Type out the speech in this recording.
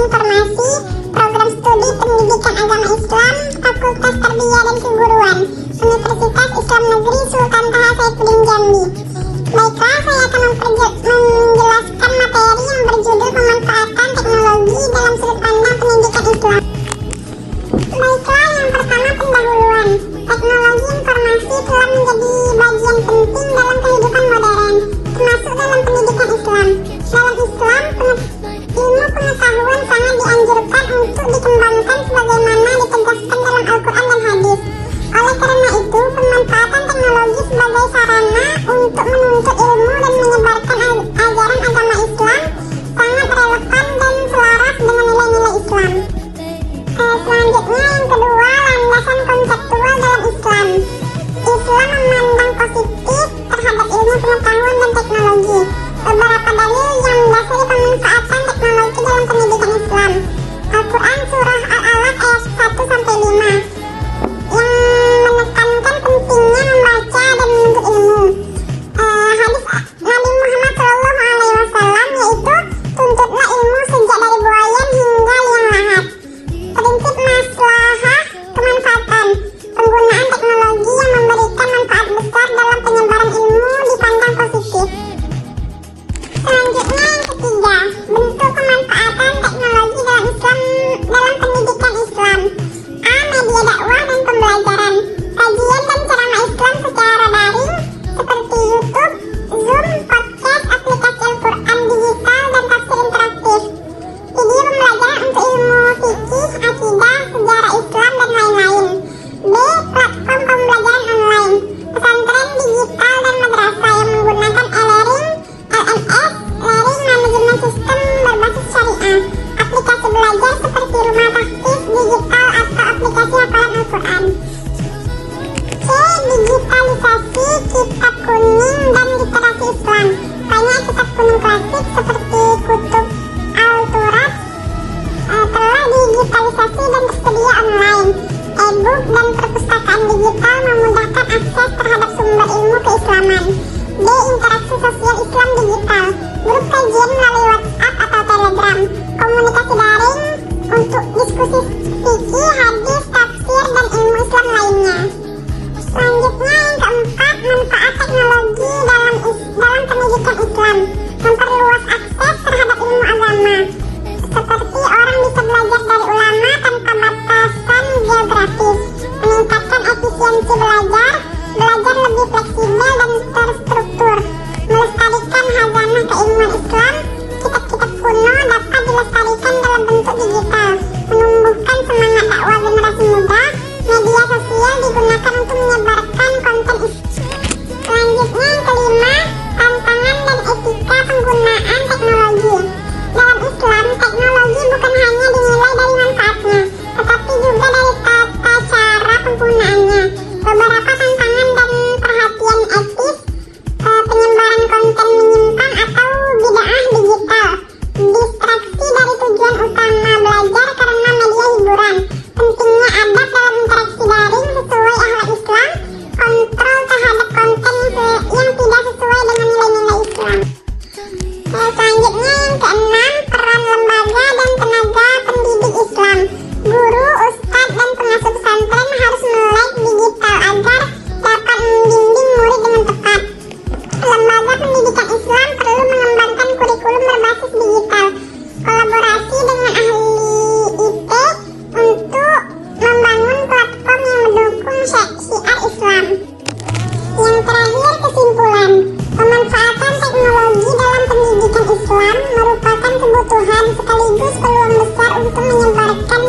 Informasi, Program Studi Pendidikan Agama Islam, Fakultas Tarbiyah dan Keguruan, Universitas Islam Negeri Sultan Taha Saifuddin Jambi. Baiklah, saya akan menjelaskan materi yang berjudul pemanfaatan teknologi dalam sudut pandang pendidikan Islam. Baiklah, yang pertama pendahuluan. Teknologi informasi telah menjadi bagian penting dalam kehidupan modern, termasuk dalam pendidikan Islam. Dalam Islam, ilmu pengetahuan sangat dianjurkan untuk dikembangkan sebagaimana ditegaskan dalam Al-Quran dan Hadis. Oleh karena itu, pemanfaatan teknologi sebagai sarana untuk menuntut ilmu dan menyebarkan ajaran agama Islam sangat relevan dan selaras dengan nilai-nilai Islam. Selanjutnya, yang kedua, landasan konseptual dalam Islam. Islam memandang positif terhadap ilmu pengetahuan dan teknologi. Beberapa dalil yang mendasari pemanfaatan teknologi dalam pendidikan Islam. Al-Quran Surah Al-Alaq ayat 1-5 yang menekankan pentingnya membaca dan menuntut ilmu. Hadis Nabi Muhammad SAW yaitu tuntutlah ilmu sejak dari buayan hingga liang lahat. Prinsip maslahah kemanfaatan. Penggunaan teknologi yang memberikan manfaat besar dalam penyebaran ilmu dipandang positif. Selanjutnya, yang ketiga, bentuk pemanfaatan teknologi dalam Islam dalam pendidikan Islam. A. Media dakwah dan pembelajaran. Kajian dan ceramah Islam secara daring seperti YouTube, Zoom, podcast, aplikasi Al-Quran digital dan tafsir interaktif. Video pembelajaran untuk ilmu fikih, akidah, sejarah Islam dan lain-lain. B. Platform pembelajaran online. Pesantren digital dan madrasah yang menggunakan e-learning, LMS, Learning Management System berbasis syariah. Aplikasi belajar seperti rumah taktis digital atau aplikasi hafalan Al-Quran. C. Digitalisasi kitab kuning dan literasi Islam. Banyak kitab kuning klasik seperti Kutub Al-Turas telah digitalisasi dan tersedia online. E-book dan perpustakaan digital memudahkan akses terhadap sumber ilmu keislaman. D. Interaksi sosial Islam digital. Grup kajian melalui WhatsApp atau Telegram. Komunikasi daring untuk diskusi fikih, hadis, tafsir, dan ilmu Islam lainnya. Selanjutnya, yang keempat, manfaat teknologi dalam pendidikan Islam. Memperluas akses terhadap ilmu agama. Seperti orang bisa belajar dari ulama tanpa batasan geografis. Meningkatkan efisiensi belajar lebih fleksibel dan terstruktur. Melestarikan hazanah keilmuan Islam. Kitab-kitab kuno dapat dilestarikan dalam bentuk digital. Menumbuhkan semangat dakwah generasi muda. Media sosial digunakan untuk menyebarkan konten Islam. Selanjutnya, yang kelima, tantangan dan etika penggunaan teknologi. Dalam Islam, teknologi bukan hanya dinilai dari manfaatnya, tetapi juga dari tata cara penggunaannya. Beberapa tantangan dan perhatian etis, penyebaran konten menyimpang atau bid'ah digital, distraksi dari tujuan utama belajar karena media hiburan, pentingnya adab dalam interaksi daring sesuai akhlak Islam, kontrol terhadap konten yang tidak sesuai dengan nilai-nilai Islam. Selanjutnya, yang keenam, peran lembaga dan tenaga pendidik Islam. Guru, ustadz, dan pengasuh pesantren harus melek digital agar dapat membimbing murid dengan tepat. Lembaga pendidikan Islam perlu mengembangkan kurikulum berbasis digital, kolaborasi dengan ahli IT untuk membangun platform yang mendukung syiar Islam. Yang terakhir, kesimpulan. Pemanfaatan teknologi dalam pendidikan Islam merupakan kebutuhan sekaligus peluang besar untuk menyebarkan